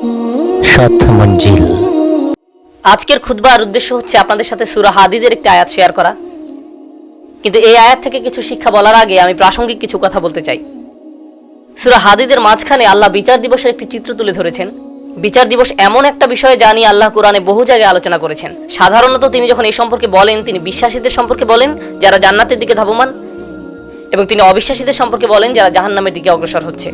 সাত মঞ্জিল। আজকের খুতবার উদ্দেশ্য হচ্ছে আপনাদের সাথে সূরা হাদীদের একটি আয়াত শেয়ার করা। কিন্তু এই আয়াত থেকে কিছু শিক্ষা বলার আগে আমি প্রাসঙ্গিক কিছু কথা বলতে চাই। সূরা হাদীদের মাঝখানে আল্লাহ বিচার দিবসের একটি চিত্র তুলে ধরেছেন। বিচার দিবস এমন একটা বিষয় যা নিয়ে আল্লাহ কোরআনে বহু জায়গায় আলোচনা করেছেন। সাধারণত তিনি যখন এই সম্পর্কে বলেন, তিনি বিশ্বাসীদের সম্পর্কে বলেন যারা জান্নাতের দিকে ধাবমান, এবং তিনি অবিশ্বাসীদের সম্পর্কে বলেন যারা জাহান্নামের দিকে অগ্রসর হচ্ছে।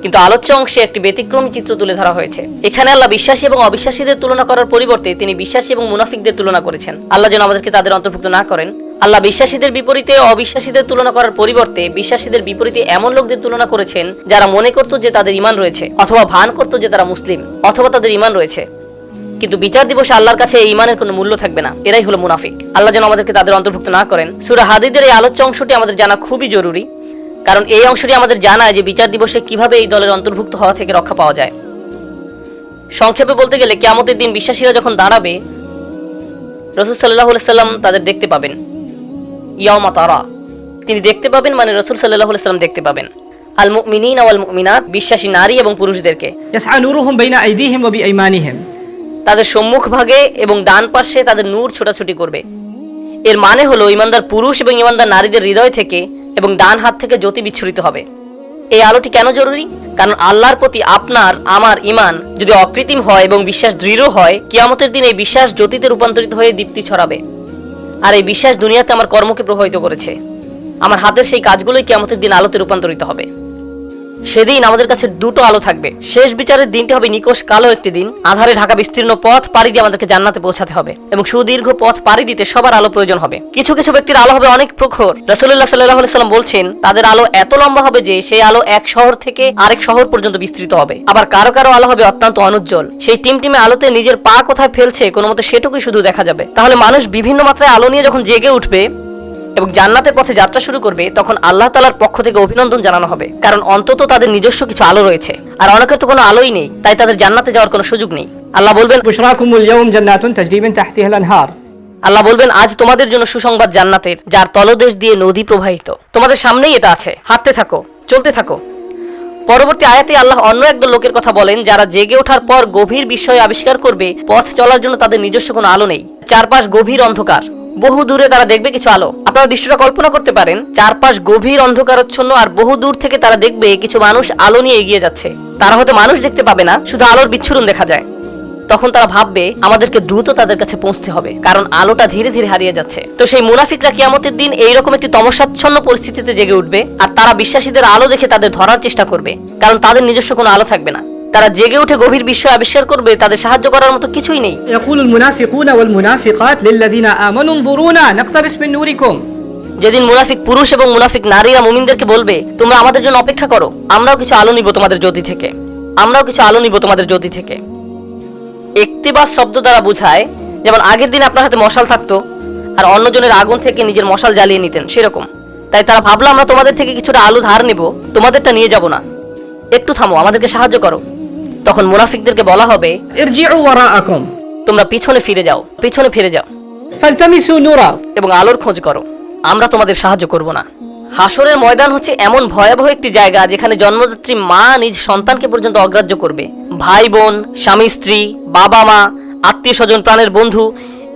কিন্তু আলোচ্য অংশে একটি ব্যতিক্রমী চিত্র তুলে ধরা হয়েছে। এখানে আল্লাহ বিশ্বাসী এবং অবিশ্বাসীদের তুলনা করার পরিবর্তে তিনি বিশ্বাসী এবং মুনাফিকদের তুলনা করেছেন। আল্লাহ যেন আমাদেরকে তাদের অন্তর্ভুক্ত না করেন। আল্লাহ বিশ্বাসীদের বিপরীতে অবিশ্বাসীদের তুলনা করার পরিবর্তে বিশ্বাসীদের বিপরীতে এমন লোকদের তুলনা করেছেন যারা মনে করত যে তাদের ঈমান রয়েছে, অথবা ভান করত যে তারা মুসলিম, অথবা তাদের ঈমান রয়েছে, কিন্তু বিচার দিবসে আল্লাহর কাছে এই ঈমানের কোনো মূল্য থাকবে না। এরাই হলো মুনাফিক। আল্লাহ যেন আমাদেরকে তাদের অন্তর্ভুক্ত না করেন। সূরা হাদীদের এই আলোচ্য অংশটি আমাদের জানা খুবই জরুরি, কারণ এই অংশটি আমাদের জানায় যে বিচার দিবসে কিভাবে এই দলের অন্তর্ভুক্ত হওয়া থেকে রক্ষা পাওয়া যায়। সংক্ষেপে বলতে গেলে কিয়ামতের দিন বিশ্বাসীরা যখন দাঁড়াবে, রাসূল সাল্লাল্লাহু আলাইহি সাল্লাম তাদের দেখতে পাবেন। ইয়াউমা তারা, তিনি দেখতে পাবেন মানে রাসূল সাল্লাল্লাহু আলাইহি সাল্লাম দেখতে পাবেন আল মুমিনিনা ওয়াল মুমিনাত, বিশ্বাসী নারী এবং পুরুষদেরকে। ইয়াসআ নূরুহুম বাইনা আইদিহিম ওয়া বিআইমানিহিম, তাদের সম্মুখ ভাগে এবং ডান পাশে তাদের নূর ছোটাছুটি করবে। এর মানে হলো ঈমানদার পুরুষ এবং ঈমানদার নারীদের হৃদয় থেকে এবং ডান হাত থেকে জ্যোতি বিচ্ছুরিত হবে। এই আলোটি কেন জরুরি? কারণ আল্লাহর প্রতি আপনার আমার ঈমান যদি অকৃত্রিম হয় এবং বিশ্বাস দৃঢ় হয়, কিয়ামতের দিন এই বিশ্বাস জ্যোতিতে রূপান্তরিত হয়ে দীপ্তি ছড়াবে। আর এই বিশ্বাস দুনিয়াতে আমার কর্মকে প্রভাবিত করেছে। আমার হাতের সেই কাজগুলোই কিয়ামতের দিন আলোতে রূপান্তরিত হবে। সেদিন আমাদের কাছে দুটো আলো থাকবে। শেষ বিচারের দিনটি হবে নিকষ কালো একটি দিন। আধারে ঢাকা বিস্তীর্ণ পথ পাড়ি দিয়ে আমাদেরকে জান্নাতে পৌঁছাতে হবে, এবং সুদীর্ঘ পথ পাড়ি দিতে সবার আলো প্রয়োজন হবে। কিছু কিছু ব্যক্তির আলো হবে অনেক প্রখর। রাসূলুল্লাহ সাল্লাল্লাহু আলাইহি সাল্লাম বলছেন তাদের আলো এত লম্বা হবে যে সেই আলো এক শহর থেকে আরেক শহর পর্যন্ত বিস্তৃত হবে। আবার কারো কারো আলো হবে অত্যন্ত অনুজ্জ্বল। সেই টিমটিমে আলোতে নিজের পা কোথায় ফেলছে কোনো মতে সেটুকুই শুধু দেখা যাবে। তাহলে মানুষ বিভিন্ন মাত্রায় আলো নিয়ে যখন জেগে উঠবে এবং জান্নাতের পথে যাত্রা শুরু করবে, তখন আল্লাহ তাআলার পক্ষ থেকে অভিনন্দন জানানো হবে, কারণ অন্তত তাদের নিজস্ব কিছু আলো রয়েছে। আর অনেকের তো কোনো আলোই নেই, তাই তাদের জান্নাতে যাওয়ার কোনো সুযোগ নেই। আল্লাহ বলবেন, বুশরাকুমুল ইয়াউম জান্নাতুন তাজরি মিন তাহতিহা আল-আনহার, আল্লাহ বলবেন আজ তোমাদের জন্য সুসংবাদ জান্নাতের, যার তলদেশ দিয়ে নদী প্রবাহিত। তোমাদের সামনেই এটা আছে, হাঁটতে থাকো, চলতে থাকো। পরবর্তী আয়াতে আল্লাহ অন্য একদল লোকের কথা বলেন যারা জেগে ওঠার পর গভীর বিস্ময় আবিষ্কার করবে পথ চলার জন্য তাদের নিজস্ব কোনো আলো নেই। চারপাশ গভীর অন্ধকার, বহু দূরে তারা দেখবে কিছু আলো। আপনারা দৃশ্যটা কল্পনা করতে পারেন, চারপাশ গভীর অন্ধকারাচ্ছন্ন, আর বহু দূর থেকে তারা দেখবে কিছু মানুষ আলো নিয়ে এগিয়ে যাচ্ছে। তারা হয়তো মানুষ দেখতে পাবে না, শুধু আলোর বিচ্ছুরণ দেখা যায়। তখন তারা ভাববে আমাদেরকে দ্রুত তাদের কাছে পৌঁছতে হবে, কারণ আলোটা ধীরে ধীরে হারিয়ে যাচ্ছে। তো সেই মুনাফিকরা কিয়ামতের দিন এইরকম একটি তমসাচ্ছন্ন পরিস্থিতিতে জেগে উঠবে, আর তারা বিশ্বাসীদের আলো দেখে তাদের ধরার চেষ্টা করবে, কারণ তাদের নিজস্ব কোনো আলো থাকবে না। তারা জেগে উঠে গভীর বিস্ময় আবিষ্কার করবে তাদের সাহায্য করার মতো কিছুই নেই। ইয়াকুলুল মুনাফিকুনা ওয়াল মুনাফিকাত লিল্লাযিনা আমানু নজুরুনা নাকতাবিস মিন নূরিকুম, যেদিন মুনাফিক পুরুষ এবং মুনাফিক নারীরা মুমিনদেরকে বলবে তোমরা আমাদের জন্য অপেক্ষা করো, আমরাও কিছু আলো নিব তোমাদের জ্যোতি থেকে, আমরাও কিছু আলো নিব তোমাদের জ্যোতি থেকে। ইকতিবাস শব্দ দ্বারা বোঝায় যেমন আগের দিন আপনার হাতে মশাল থাকতো আর অন্যজনের আগুন থেকে নিজের মশাল জ্বালিয়ে নিতেন, সেরকম। তাই তারা ভাবলো আমরা তোমাদের থেকে কিছুটা আলো ধার নেব, তোমাদেরটা নিয়ে যাব না, একটু থামো, আমাদেরকে সাহায্য করো। তখন মুনাফিকদেরকে বলা হবে ইরজিউ ওয়ারাআকুম, তোমরা পিছনে ফিরে যাও, পিছনে ফিরে যাও, ফালতামিসু নূরা, এবং আলোর খোঁজ করো, আমরা তোমাদের সাহায্য করব না। হাসরের ময়দান হচ্ছে এমন ভয়াবহ একটি জায়গা যেখানে জন্মদাত্রী মা নিজ সন্তানকে পর্যন্ত অগ্রাহ্য করবে। ভাই বোন, স্বামী স্ত্রী, বাবা মা, আত্মীয় স্বজন, প্রাণের বন্ধু,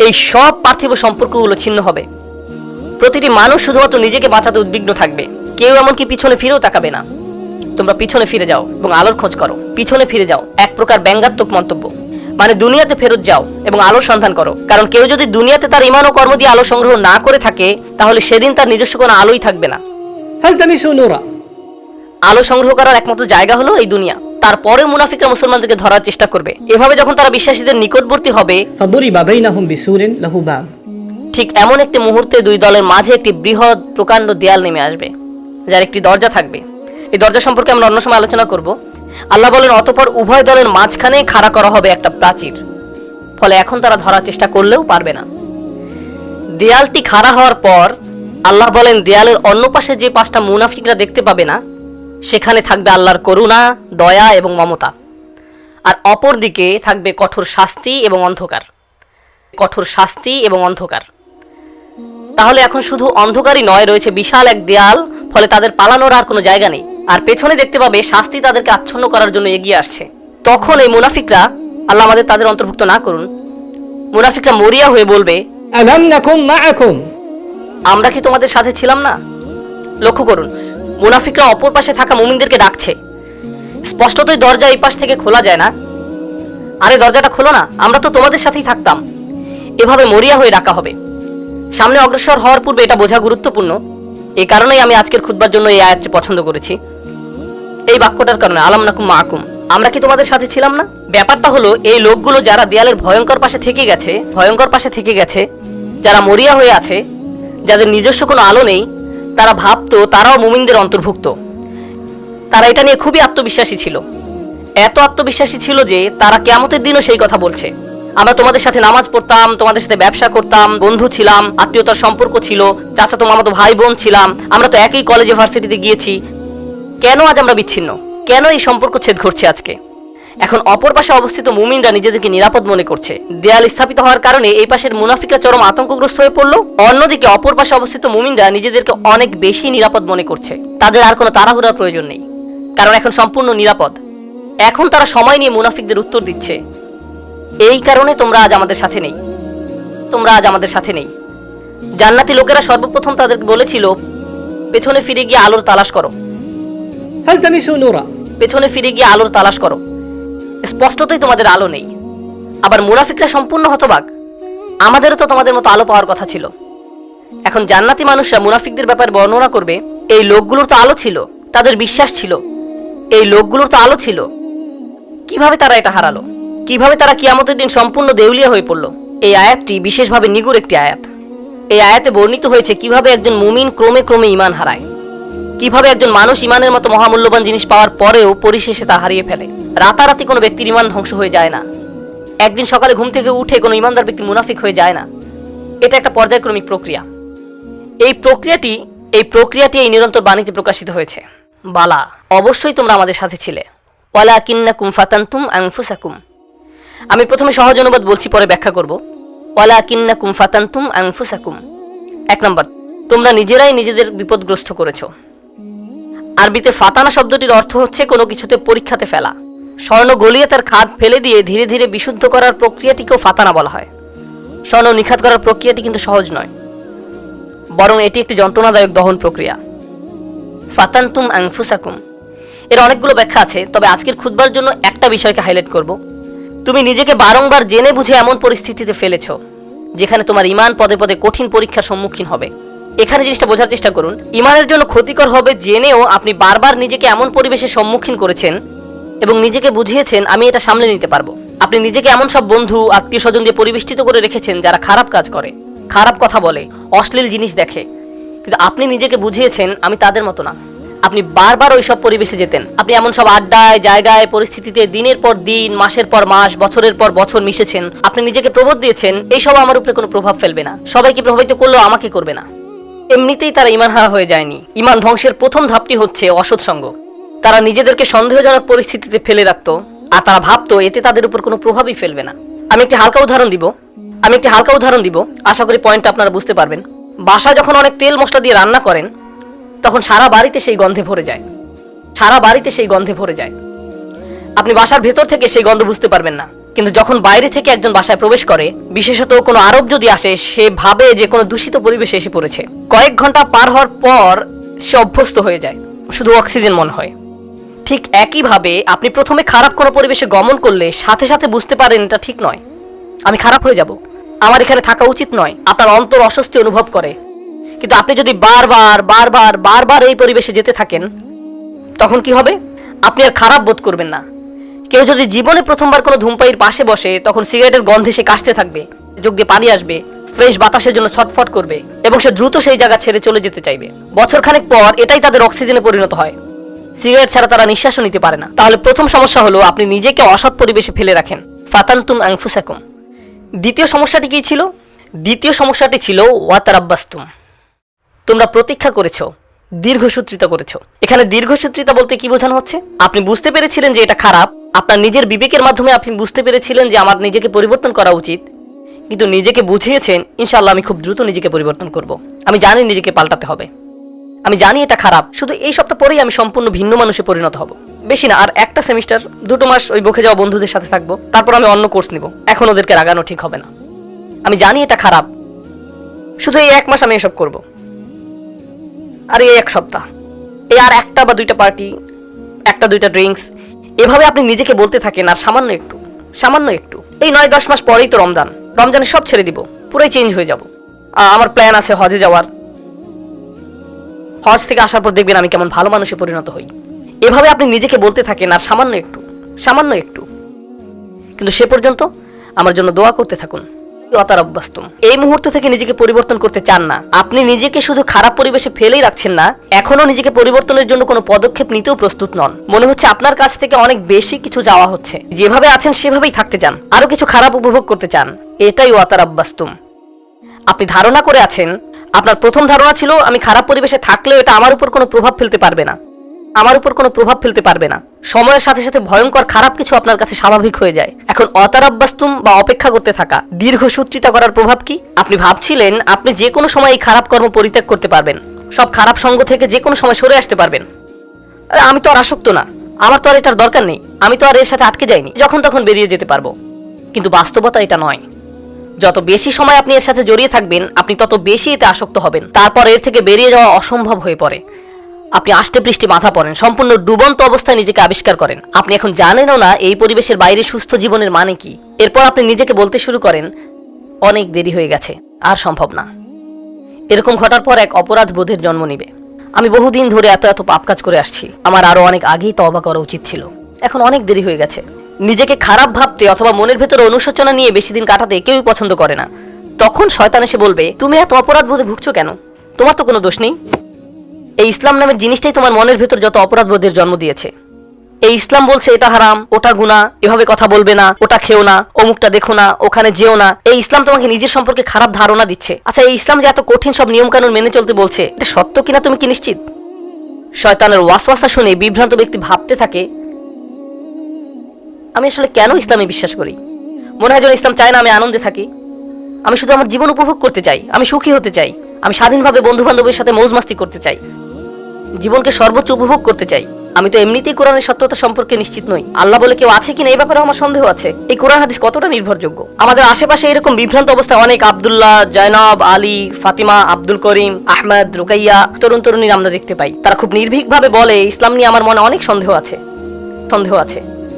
এই সব পার্থিব সম্পর্কগুলো ছিন্ন হবে। প্রতিটি মানুষ শুধুমাত্র নিজেকে বাঁচাতে উদ্বিগ্ন থাকবে, কেউ এমনকি পিছনে ফিরেও তাকাবে না। তোমরা পিছনে ফিরে যাও এবং আলোর খোঁজ করো, পিছনে ফিরে যাও এক প্রকার ব্যঙ্গাত্মক মন্তব্য, মানে দুনিয়াতে ফেরত যাও এবং আলোর সন্ধান করো। কারণ কেউ যদি দুনিয়াতে তার ঈমান ও কর্ম দিয়ে আলো সংগ্রহ না করে থাকে, তাহলে সেদিন তার নিজস্ব কোনো আলোই থাকবে না। ফালতামিসু নূরা, আলো সংগ্রহ করার একমাত্র জায়গা হলো এই দুনিয়া। তারপরে মুনাফিকরা মুসলমানদেরকে ধরার চেষ্টা করবে। এভাবে যখন তারা বিশ্বাসীদের নিকটবর্তী হবে, ফাদুরিবা বাইনাহুম বিসুরিন লাহু বাব, ঠিক এমন একটি মুহূর্তে দুই দলের মাঝে একটি বৃহৎ প্রকাণ্ড দেয়াল নেমে আসবে, যার একটি দরজা থাকবে। এই দরজা সম্পর্কে আমরা অন্য সময় আলোচনা করব। আল্লাহ বলেন অতঃপর উভয় দলের মাঝখানে খাড়া করা হবে একটা প্রাচীর, ফলে এখন তারা ধরার চেষ্টা করলেও পারবে না। দেয়ালটি খাড়া হওয়ার পর আল্লাহ বলেন দেয়ালের অন্য পাশে যে পাঁচটা মুনাফিকরা দেখতে পাবে না, সেখানে থাকবে আল্লাহর করুণা, দয়া এবং মমতা, আর অপর দিকে থাকবে কঠোর শাস্তি এবং অন্ধকার, কঠোর শাস্তি এবং অন্ধকার। তাহলে এখন শুধু অন্ধকারই নয়, রয়েছে বিশাল এক দেয়াল, ফলে তাদের পালানোর আর কোনো জায়গা নেই। আর পেছনে দেখতে পাবে শাস্তি তাদেরকে আচ্ছন্ন করার জন্য এগিয়ে আসছে। তখন এই মুনাফিকরা, আল্লাহ আমাদের তাদের অন্তর্ভুক্ত না করুন, মুনাফিকরা মরিয়া হয়ে বলবে, ألم نكن معكم আমরা কি তোমাদের সাথে ছিলাম না? লক্ষ্য করুন, মুনাফিকরা অপর পাশে থাকা মুমিনদেরকে ডাকছে। স্পষ্টতই দরজা এই পাশ থেকে খোলা যায় না। আরে দরজাটা খোলো না, আমরা তো তোমাদের সাথেই থাকতাম। এভাবে মরিয়া হয়ে ডাকা হবে। সামনে অগ্রসর হওয়ার পূর্বে এটা বোঝা গুরুত্বপূর্ণ। এই কারণেই আমি আজকের খুতবার জন্য এই আয়াতটি পছন্দ করেছি। এই বাক্যটার কারণে, আলাম নাকুম মাআকুম, আমরা কি তোমাদের সাথে ছিলাম না? ব্যাপারটা হলো, এই লোকগুলো যারা দেয়ালের ভয়ঙ্কর পাশে থেকে গেছে, যারা মরিয়া হয়ে আছে, যাদের নিজস্ব কোনো আলো নেই, তারা ভাবতো তারাও মুমিনদের অন্তর্ভুক্ত। তারা এটা নিয়ে খুবই আত্মবিশ্বাসী ছিল। এত আত্মবিশ্বাসী ছিল যে তারা কিয়ামতের দিনও সেই কথা বলছে, আমরা তোমাদের সাথে নামাজ পড়তাম, তোমাদের সাথে ব্যবসা করতাম, বন্ধু ছিলাম, আত্মীয়তার সম্পর্ক ছিল, চাচাতো মামাতো ভাই বোন ছিলাম, আমরা তো একই কলেজে ভার্সিটিতে গিয়েছি। কেন আজ আমরা বিচ্ছিন্ন? কেন এই সম্পর্ক ছেদ ঘটছে আজকে? এখন অপর পাশে অবস্থিত মুমিনরা নিজেদেরকে নিরাপদ মনে করছে। দেয়াল স্থাপিত হওয়ার কারণে এই পাশের মুনাফিকরা চরম আতঙ্কগ্রস্ত হয়ে পড়লো। অন্যদিকে অপর পাশে অবস্থিত মুমিনরা নিজেদেরকে অনেক বেশি নিরাপদ মনে করছে। তাদের আর কোনো তাড়াহুড়ার প্রয়োজন নেই, কারণ এখন সম্পূর্ণ নিরাপদ। এখন তারা সময় নিয়ে মুনাফিকদের উত্তর দিচ্ছে, এই কারণে তোমরা আজ আমাদের সাথে নেই। জান্নাতি লোকেরা সর্বপ্রথম তাদেরকে বলেছিল, পেছনে ফিরে গিয়ে আলোর তালাশ করো, فالتمسوا نورا পেছনে ফিরে গিয়ে আলোর তালাশ করো। স্পষ্টতই তোমাদের আলো নেই। আবার মুনাফিকরা সম্পূর্ণ হতবাক, আমাদেরও তো তোমাদের মতো আলো পাওয়ার কথা ছিল। এখন জান্নাতি মানুষরা মুনাফিকদের ব্যাপারে বর্ণনা করবে, এই লোকগুলোর তো আলো ছিল, তাদের বিশ্বাস ছিল, এই লোকগুলোর তো আলো ছিল, কিভাবে তারা এটা হারালো? কিভাবে তারা কিয়ামতের দিন সম্পূর্ণ দেউলিয়া হয়ে পড়ল? এই আয়াতটি বিশেষভাবে নিগুড় একটি আয়াত। এই আয়াতে বর্ণিত হয়েছে কিভাবে একজন মুমিন ক্রমে ক্রমে ঈমান হারায়, কিভাবে একজন মানুষ ঈমানের মতো মহামূল্যবান জিনিস পাওয়ার পরেও পরিশেষে তা হারিয়ে ফেলে। রাতারাতি কোনো ব্যক্তির ঈমান ধ্বংস হয়ে যায় না। একদিন সকালে ঘুম থেকে উঠে কোনো ঈমানদার ব্যক্তি মুনাফিক হয়ে যায় না। এটা একটা পর্যায়ক্রমিক প্রক্রিয়া। এই প্রক্রিয়াটি এই নিরন্তর বাণীতে প্রকাশিত হয়েছে। বালা, অবশ্যই তোমরা আমাদের সাথে ছিলে। ওয়ালাকিন্নাকুম ফাতানতুম আনফুসাকুম। আমি প্রথমে সহজ অনুবাদ বলছি, পরে ব্যাখ্যা করব। ওয়ালাকিন্নাকুম ফাতানতুম আনফুসাকুম। 1 নম্বর, তোমরা নিজেরাই নিজেদের বিপদগ্রস্ত করেছো। আরবিতে ফাতানা শব্দটির অর্থ হচ্ছে কোনো কিছুতে পরীক্ষাতে ফেলা। স্বর্ণ গলিয়ে তার খাদ ফেলে দিয়ে ধীরে ধীরে বিশুদ্ধ করার প্রক্রিয়াটিকেও ফাতানা বলা হয়। স্বর্ণ নিখাত করার প্রক্রিয়াটি কিন্তু সহজ নয়, বরং এটি একটি যন্ত্রণাদায়ক দহন প্রক্রিয়া। ফাতানতুম আনফুসাকুম এর অনেকগুলো ব্যাখ্যা আছে, তবে আজকের খুতবার জন্য একটা বিষয়কে হাইলাইট করব। তুমি নিজেকে বারংবার জেনে বুঝে এমন পরিস্থিতিতে ফেলেছো যেখানে তোমার ঈমান পদে পদে কঠিন পরীক্ষার সম্মুখীন হবে। এখানে জিনিসটা বোঝার চেষ্টা করুন, ঈমানের জন্য ক্ষতিকর হবে জেনেও আপনি বারবার নিজেকে এমন পরিবেশের সম্মুখীন করেছেন এবং নিজেকে বুঝিয়েছেন আমি এটা সামলে নিতে পারবো। আপনি নিজেকে এমন সব বন্ধু আত্মীয় স্বজন দিয়ে পরিবেষ্টিত করে রেখেছেন যারা খারাপ কাজ করে, খারাপ কথা বলে, অশ্লীল জিনিস দেখে, কিন্তু আপনি নিজেকে বুঝিয়েছেন আমি তাদের মতো না। আপনি বারবার ওই সব পরিবেশে যেতেন, আপনি এমন সব আড্ডায়, জায়গায়, পরিস্থিতিতে দিনের পর দিন, মাসের পর মাস, বছরের পর বছর মিশেছেন। আপনি নিজেকে প্রবোধ দিয়েছেন এইসব আমার উপরে কোনো প্রভাব ফেলবে না, সবাইকে প্রভাবিত করলেও আমাকে করবে না। এমনিতেই তারা ঈমান হারা হয়ে যায়নি। ঈমান ধ্বংসের প্রথম ধাপটি হচ্ছে অসৎসঙ্গ। তারা নিজেদেরকে সন্দেহজনক পরিস্থিতিতে ফেলে রাখতো, আর তারা ভাবতো এতে তাদের উপর কোনো প্রভাবই ফেলবে না। আমি একটি হালকা উদাহরণ দিব, আশা করি পয়েন্টটা আপনারা বুঝতে পারবেন। বাসায় যখন অনেক তেল মশলা দিয়ে রান্না করেন, তখন সারা বাড়িতে সেই গন্ধে ভরে যায়। আপনি বাসার ভেতর থেকে সেই গন্ধ বুঝতে পারবেন না, কিন্তু যখন বাইরে থেকে একজন বাসায় প্রবেশ করে, বিশেষত কোনো আরব যদি আসে, সে ভাবে যে কোনো দূষিত পরিবেশে এসে পড়েছে। কয়েক ঘন্টা পার হওয়ার পর সে অভ্যস্ত হয়ে যায়, শুধু অক্সিজেন মনে হয়। ঠিক একইভাবে আপনি প্রথমে খারাপ কোনো পরিবেশে গমন করলে সাথে সাথে বুঝতে পারেন এটা ঠিক নয়, আমি খারাপ হয়ে যাব, আমার এখানে থাকা উচিত নয়। আপনার অন্তর অস্বস্তি অনুভব করে। কিন্তু আপনি যদি বারবার এই পরিবেশে যেতে থাকেন, তখন কি হবে? আপনি আর খারাপ বোধ করবেন না। কেউ যদি জীবনে প্রথমবার কোনো ধূমপায়ীর পাশে বসে, তখন সিগারেটের গন্ধে সে কাশতে থাকবে, চোখ দিয়ে পানি আসবে, ফ্রেশ বাতাসের জন্য ছটফট করবে এবং সে দ্রুত সেই জায়গা ছেড়ে চলে যেতে চাইবে। বছরখানেক পর এটাই তাদের অক্সিজেনে পরিণত হয়। সিগারেট ছাড়া তারা নিঃশ্বাসও নিতে পারে না। তাহলে প্রথম সমস্যা হলো আপনি নিজেকে অসৎ পরিবেশে ফেলে রাখেন। ফাতানতুম আনফুসাকুম। দ্বিতীয় সমস্যাটি কি ছিল? দ্বিতীয় সমস্যাটি ছিল ওয়াতারাব্বাসতুম। তোমরা প্রতীক্ষা করেছো, দীর্ঘসূত্রিতা করেছো। এখানে দীর্ঘসূত্রিতা বলতে কি বোঝানো হচ্ছে? আপনি বুঝতে পেরেছিলেন যে এটা খারাপ, আপনার নিজের বিবেকের মাধ্যমে আপনি বুঝতে পেরেছিলেন যে আমার নিজেকে পরিবর্তন করা উচিত, কিন্তু নিজেকে বুঝিয়েছেন ইনশাআল্লাহ আমি খুব দ্রুত নিজেকে পরিবর্তন করব। আমি জানি নিজেকে পাল্টাতে হবে, আমি জানি এটা খারাপ, শুধু এই সপ্তাহ পরেই আমি সম্পূর্ণ ভিন্ন মানুষে পরিণত হব। বেশি না, আর একটা সেমিস্টার 2 মাস ওই বকে যাওয়া বন্ধুদের সাথে থাকবো, তারপর আমি অন্য কোর্স নিব। এখন ওদেরকে রাগানো ঠিক হবে না। আমি জানি এটা খারাপ, শুধু এই 1 মাস আমি এসব করব। আর এই 1 সপ্তাহ, এই আর 1টা বা 2টা পার্টি, 1টা 2টা ড্রিঙ্কস, এভাবে আপনি নিজেকে বলতে থাকেন। আর সামান্য একটু এই 9-10 মাস পরেই তো রমজানে সব ছেড়ে দিব, পুরাই চেঞ্জ হয়ে যাব। আমার প্ল্যান আছে হজে যাওয়ার। হজ থেকে আসার পর দেখবেন আমি কেমন ভালো মানুষে পরিণত হই। এভাবে আপনি নিজেকে বলতে থাকেন, আর সামান্য একটু। কিন্তু সে পর্যন্ত আমার জন্য দোয়া করতে থাকুন। এই মুহূর্ত থেকে নিজেকে পরিবর্তন করতে চান না, আপনি নিজেকে শুধু খারাপ পরিবেশে ফেলেই রাখছেন না, এখনো নিজেকে পরিবর্তনের জন্য কোনো পদক্ষেপ নিতেও প্রস্তুত নন। মনে হচ্ছে আপনার কাছ থেকে অনেক বেশি কিছু চাওয়া হচ্ছে। যেভাবে আছেন সেভাবেই থাকতে চান, আরো কিছু খারাপ উপভোগ করতে চান। এটাই ওয়াতারাব্বাস্তুম। আপনি ধারণা করে আছেন, আপনার প্রথম ধারণা ছিল আমি খারাপ পরিবেশে থাকলেও এটা আমার উপর কোনো প্রভাব ফেলতে পারবে না। সময়ের সাথে সাথে ভয়ঙ্কর খারাপ কিছু আপনার কাছে স্বাভাবিক হয়ে যায়। এখন অতারাব্বাস্তুম বা অপেক্ষা করতে থাকা, দীর্ঘসূত্রিতা করার প্রভাব কি? আপনি ভাবছিলেন আপনি যে কোনো সময় এই খারাপ কর্ম পরিত্যাগ করতে পারবেন, সব খারাপ সঙ্গ থেকে যে কোনো সময় সরে আসতে পারবেন। আমি তো আর আসক্ত না, আমার তো আর এটার দরকার নেই, আমি তো আর এর সাথে আটকে যাইনি, যখন তখন বেরিয়ে যেতে পারবো। কিন্তু বাস্তবতা এটা নয়। যত বেশি সময় আপনি এর সাথে জড়িয়ে থাকবেন, আপনি তত বেশি এতে আসক্ত হবেন। তারপর এর থেকে বেরিয়ে যাওয়া অসম্ভব হয়ে পড়ে। আপনি আষ্টে পৃষ্ঠে মাথা পড়েন, সম্পূর্ণ ডুবন্ত অবস্থায় নিজেকে আবিষ্কার করেন। আপনি এখন জানেনও না এই পরিবেশের বাইরে সুস্থ জীবনের মানে কি। এরপর আপনি নিজেকে বলতে শুরু করেন, অনেক দেরি হয়ে গেছে, আর সম্ভব না। এরকম ঘটার পর এক অপরাধ বোধের জন্ম নিবে। আমি বহুদিন ধরে এত পাপ কাজ করে আসছি, আমার আরো অনেক আগেই তওবা করা উচিত ছিল, এখন অনেক দেরি হয়ে গেছে। নিজেকে খারাপ ভাবতে অথবা মনের ভেতরে অনুশোচনা নিয়ে বেশি দিন কাটাতে কেউই পছন্দ করে না। তখন শয়তান এসে বলবে, তুমি এত অপরাধ বোধে ভুগছো কেন? তোমার তো কোনো দোষ নেই। এই ইসলাম নামের জিনিসটাই তোমার মনের ভেতর যত অপরাধ বোধের জন্ম দিয়েছে। এই ইসলাম বলছে এটা হারাম, ওটা গুনাহ, এভাবে কথা বলবে না, ওটা খেও না, অমুকটা দেখো না, ওখানে যেও না। এই ইসলাম তোমাকে নিজের সম্পর্কে খারাপ ধারণা দিচ্ছে। আচ্ছা, এই ইসলাম যে এত কঠিন সব নিয়ম কানুন মেনে চলতে বলছে, এটা সত্য কিনা তুমি কি নিশ্চিত? শয়তানের ওয়াসওয়াসা শুনে বিভ্রান্ত ব্যক্তি ভাবতে থাকে, আমি আসলে কেন ইসলামে বিশ্বাস করি? মনে হয় যেন ইসলাম চায় না আমি আনন্দে থাকি। আমি শুধু আমার জীবন উপভোগ করতে চাই, আমি সুখী হতে চাই, আমি স্বাধীনভাবে বন্ধু বান্ধবের সাথে মৌজ মাস্তি করতে চাই, জীবনকে সর্বোচ্চ উপভোগ করতে চাই। আমি তো এমনিতেই কোরআনের সত্যতা সম্পর্কে নিশ্চিত নই। আল্লাহ বলে কেউ আছে কিনা এই ব্যাপারে আমার সন্দেহ আছে। এই কোরআন হাদিস কতটা নির্ভরযোগ্য? আমাদের আশেপাশে এরকম বিভ্রান্ত অবস্থায় অনেক আব্দুল্লাহ, জয়নব, আলী, ফাতিমা, আব্দুল করিম, আহমদ, রুকাইয়া, তরুণ তরুণীর আমরা দেখতে পাই। তারা খুব নির্ভীকভাবে বলে, ইসলাম নিয়ে আমার মনে অনেক সন্দেহ আছে।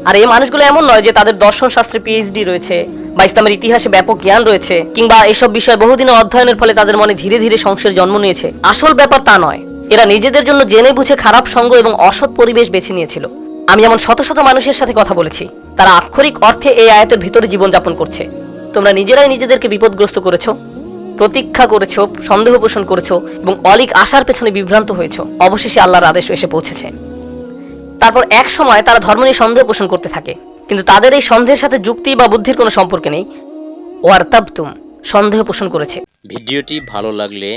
আর এই মানুষগুলো এমন নয় যে তাদের দর্শন শাস্ত্রে পিএইচডি রয়েছে বা ইসলামের ইতিহাসে ব্যাপক জ্ঞান রয়েছে, কিংবা এসব বিষয়ে বহুদিনের অধ্যয়নের ফলে তাদের মনে ধীরে ধীরে সংশয়ের জন্ম নিয়েছে। আসল ব্যাপার তা নয়। এরা নিজেদের জন্য জেনে বুঝে খারাপ সঙ্গ এবং অসৎ পরিবেশ বেছে নিয়েছিল। আমি এমন শত শত মানুষের সাথে কথা বলেছি, তারা আক্ষরিক অর্থে এই আয়াতের ভিতরে জীবনযাপন করছে। তোমরা নিজেরাই নিজেদেরকে বিপদগ্রস্ত করেছো, প্রতীক্ষা করেছো, সন্দেহ পোষণ করেছো এবং অলিক আশার পেছনে বিভ্রান্ত হয়েছো। অবশেষে আল্লাহর আদেশ এসে পৌঁছেছে। তারপর এক সময় তারা ধর্ম নিয়ে সন্দেহ পোষণ করতে থাকে, কিন্তু তাদের এই সন্দেহের সাথে যুক্তি বা বুদ্ধির কোনো সম্পর্ক নেই। ওয়ারতাবতুম, সন্দেহ পোষণ করেছে। ভিডিওটি ভালো লাগলে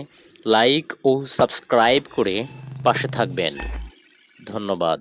লাইক ও সাবস্ক্রাইব করে পাশে থাকবেন। ধন্যবাদ।